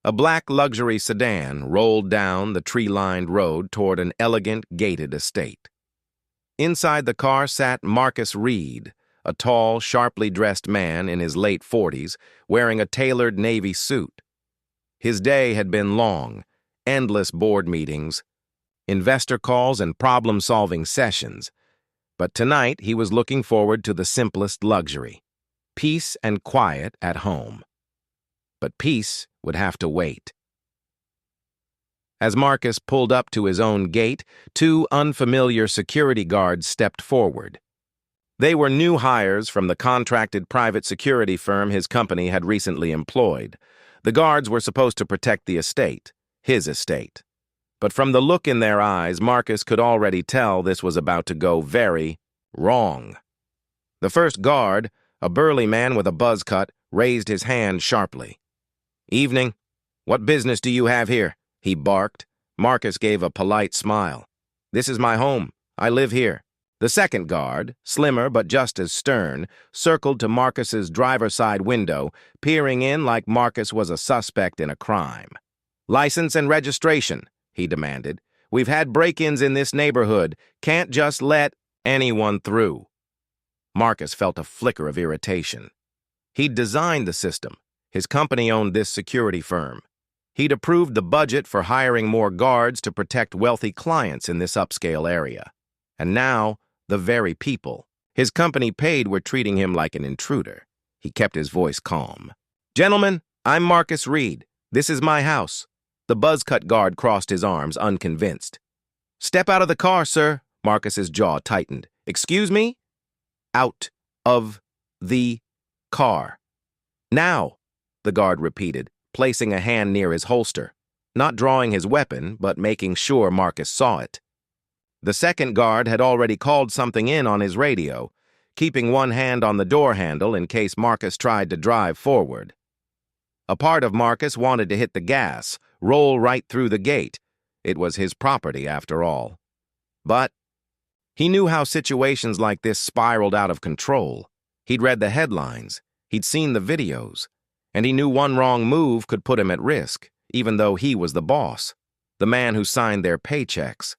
A black luxury sedan rolled down the tree-lined road toward an elegant, gated estate. Inside the car sat Marcus Reed, a tall, sharply dressed man in his late 40s, wearing a tailored navy suit. His day had been long, endless board meetings, investor calls, and problem-solving sessions. But tonight he was looking forward to the simplest luxury: peace and quiet at home. But peace would have to wait. As Marcus pulled up to his own gate, two unfamiliar security guards stepped forward. They were new hires from the contracted private security firm his company had recently employed. The guards were supposed to protect the estate, his estate. But from the look in their eyes, Marcus could already tell this was about to go very wrong. The first guard, a burly man with a buzz cut, raised his hand sharply. "Evening. What business do you have here?" he barked. Marcus gave a polite smile. "This is my home. I live here." The second guard, slimmer but just as stern, circled to Marcus's driver's side window, peering in like Marcus was a suspect in a crime. "License and registration," he demanded. "We've had break-ins in this neighborhood. Can't just let anyone through." Marcus felt a flicker of irritation. He'd designed the system. His company owned this security firm. He'd approved the budget for hiring more guards to protect wealthy clients in this upscale area. And now, the very people his company paid were treating him like an intruder. He kept his voice calm. "Gentlemen, I'm Marcus Reed. This is my house." The buzz-cut guard crossed his arms, unconvinced. "Step out of the car, sir." Marcus's jaw tightened. "Excuse me?" "Out of the car. Now," the guard repeated, placing a hand near his holster, not drawing his weapon, but making sure Marcus saw it. The second guard had already called something in on his radio, keeping one hand on the door handle in case Marcus tried to drive forward. A part of Marcus wanted to hit the gas, roll right through the gate. It was his property, after all. But he knew how situations like this spiraled out of control. He'd read the headlines, he'd seen the videos, and he knew one wrong move could put him at risk, even though he was the boss, the man who signed their paychecks.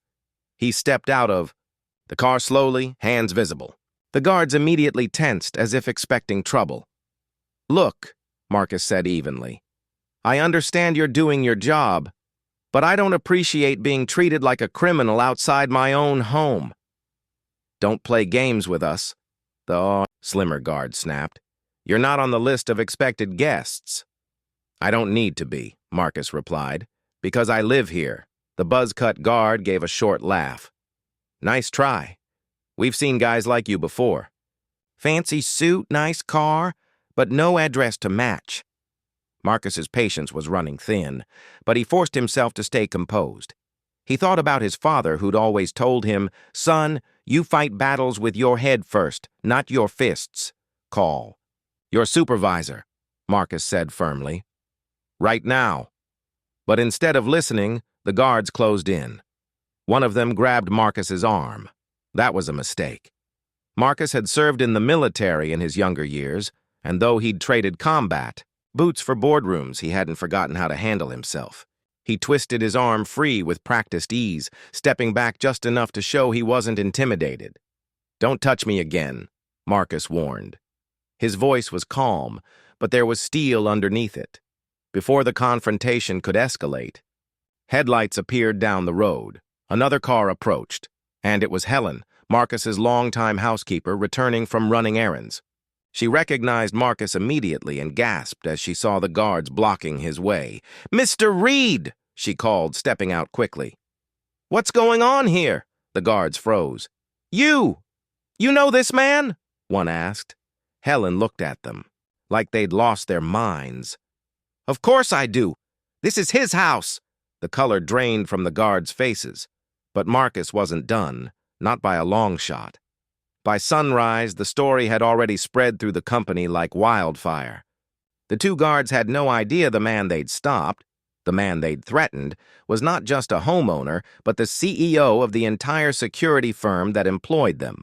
He stepped out of the car slowly, hands visible. The guards immediately tensed, as if expecting trouble. "Look," Marcus said evenly, "I understand you're doing your job, but I don't appreciate being treated like a criminal outside my own home." "Don't play games with us," the slimmer guard snapped. "You're not on the list of expected guests." "I don't need to be," Marcus replied, "because I live here." The buzz-cut guard gave a short laugh. "Nice try. We've seen guys like you before. Fancy suit, nice car, but no address to match." Marcus's patience was running thin, but he forced himself to stay composed. He thought about his father, who'd always told him, "Son, you fight battles with your head first, not your fists. Call your supervisor," Marcus said firmly. "Right now." But instead of listening, the guards closed in. One of them grabbed Marcus's arm. That was a mistake. Marcus had served in the military in his younger years, and though he'd traded combat boots for boardrooms, he hadn't forgotten how to handle himself. He twisted his arm free with practiced ease, stepping back just enough to show he wasn't intimidated. "Don't touch me again," Marcus warned. His voice was calm, but there was steel underneath it. Before the confrontation could escalate, headlights appeared down the road. Another car approached, and it was Helen, Marcus's longtime housekeeper, returning from running errands. She recognized Marcus immediately and gasped as she saw the guards blocking his way. "Mr. Reed!" she called, stepping out quickly. "What's going on here?" The guards froze. You know this man?" one asked. Helen looked at them, like they'd lost their minds. "Of course I do. This is his house." The color drained from the guards' faces. But Marcus wasn't done, not by a long shot. By sunrise, the story had already spread through the company like wildfire. The two guards had no idea the man they'd stopped, the man they'd threatened, was not just a homeowner, but the CEO of the entire security firm that employed them.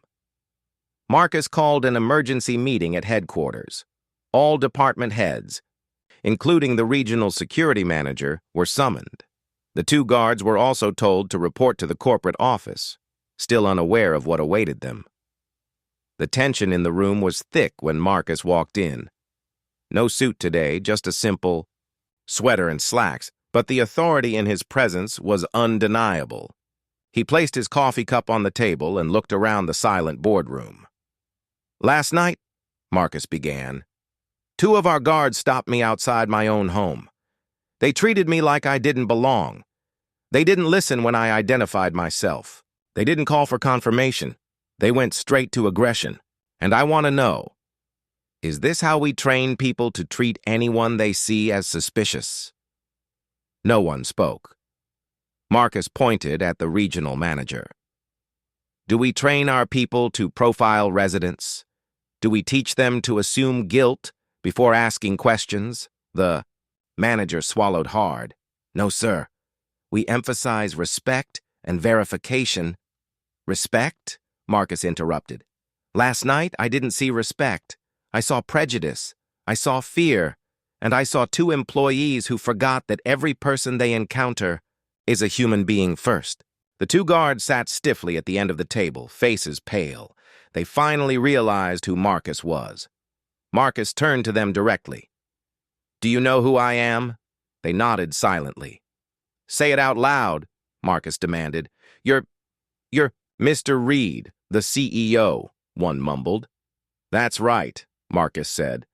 Marcus called an emergency meeting at headquarters. All department heads, including the regional security manager, were summoned. The 2 guards were also told to report to the corporate office, still unaware of what awaited them. The tension in the room was thick when Marcus walked in. No suit today, just a simple sweater and slacks, but the authority in his presence was undeniable. He placed his coffee cup on the table and looked around the silent boardroom. "Last night," Marcus began, "2 of our guards stopped me outside my own home. They treated me like I didn't belong. They didn't listen when I identified myself. They didn't call for confirmation. They went straight to aggression. And I want to know, is this how we train people to treat anyone they see as suspicious?" No one spoke. Marcus pointed at the regional manager. "Do we train our people to profile residents? Do we teach them to assume guilt before asking questions?" The manager swallowed hard. "No, sir. We emphasize respect and verification." "Respect?" Marcus interrupted. "Last night, I didn't see respect. I saw prejudice. I saw fear. And I saw 2 employees who forgot that every person they encounter is a human being first." The 2 guards sat stiffly at the end of the table, faces pale. They finally realized who Marcus was. Marcus turned to them directly. "Do you know who I am?" They nodded silently. "Say it out loud," Marcus demanded. You're Mr. Reed, the CEO," one mumbled. "That's right," Marcus said.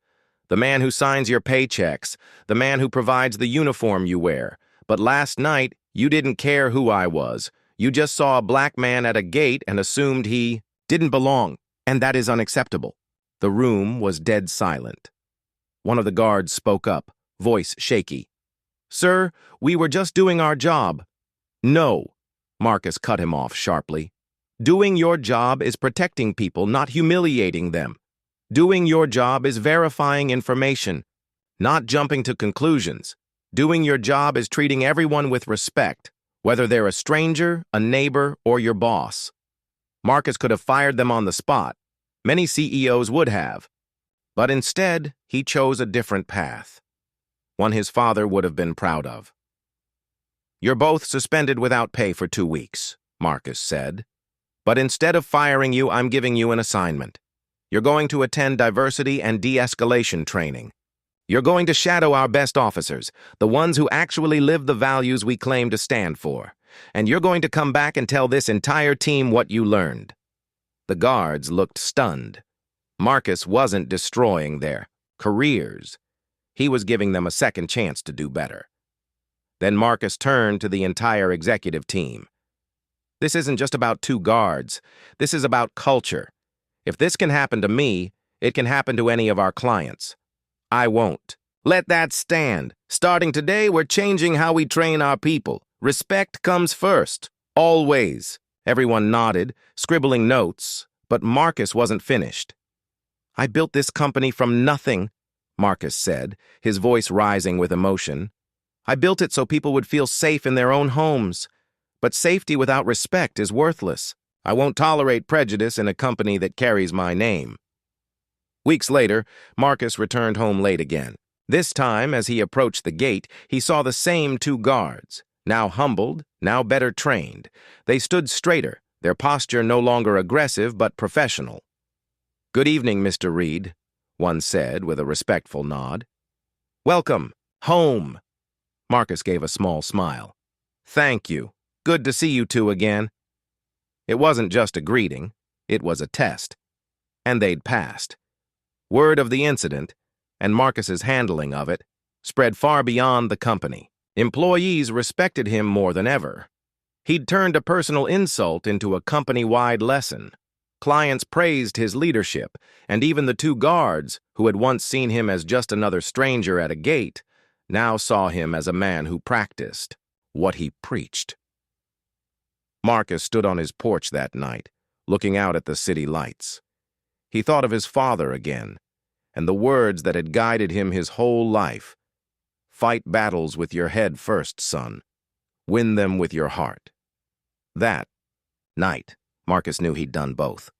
"The man who signs your paychecks, the man who provides the uniform you wear. But last night, you didn't care who I was. You just saw a black man at a gate and assumed he didn't belong, and that is unacceptable." The room was dead silent. One of the guards spoke up, voice shaky. "Sir, we were just doing our job." "No," Marcus cut him off sharply. "Doing your job is protecting people, not humiliating them. Doing your job is verifying information, not jumping to conclusions. Doing your job is treating everyone with respect, whether they're a stranger, a neighbor, or your boss." Marcus could have fired them on the spot. Many CEOs would have. But instead, he chose a different path, one his father would have been proud of. "You're both suspended without pay for 2 weeks, Marcus said. "But instead of firing you, I'm giving you an assignment. You're going to attend diversity and de-escalation training. You're going to shadow our best officers, the ones who actually live the values we claim to stand for. And you're going to come back and tell this entire team what you learned." The guards looked stunned. Marcus wasn't destroying their careers. He was giving them a second chance to do better. Then Marcus turned to the entire executive team. "This isn't just about 2 guards. This is about culture. If this can happen to me, it can happen to any of our clients. I won't let that stand. Starting today, we're changing how we train our people. Respect comes first. Always." Everyone nodded, scribbling notes, but Marcus wasn't finished. "I built this company from nothing," Marcus said, his voice rising with emotion. "I built it so people would feel safe in their own homes. But safety without respect is worthless. I won't tolerate prejudice in a company that carries my name." Weeks later, Marcus returned home late again. This time, as he approached the gate, he saw the same 2 guards, now humbled, now better trained. They stood straighter, their posture no longer aggressive but professional. "Good evening, Mr. Reed," one said with a respectful nod. "Welcome, home." Marcus gave a small smile. "Thank you. Good to see you 2 again." It wasn't just a greeting, it was a test. And they'd passed. Word of the incident, and Marcus's handling of it, spread far beyond the company. Employees respected him more than ever. He'd turned a personal insult into a company-wide lesson. Clients praised his leadership, and even the 2 guards, who had once seen him as just another stranger at a gate, now saw him as a man who practiced what he preached. Marcus stood on his porch that night, looking out at the city lights. He thought of his father again, and the words that had guided him his whole life. "Fight battles with your head first, son. Win them with your heart." That night, Marcus knew he'd done both.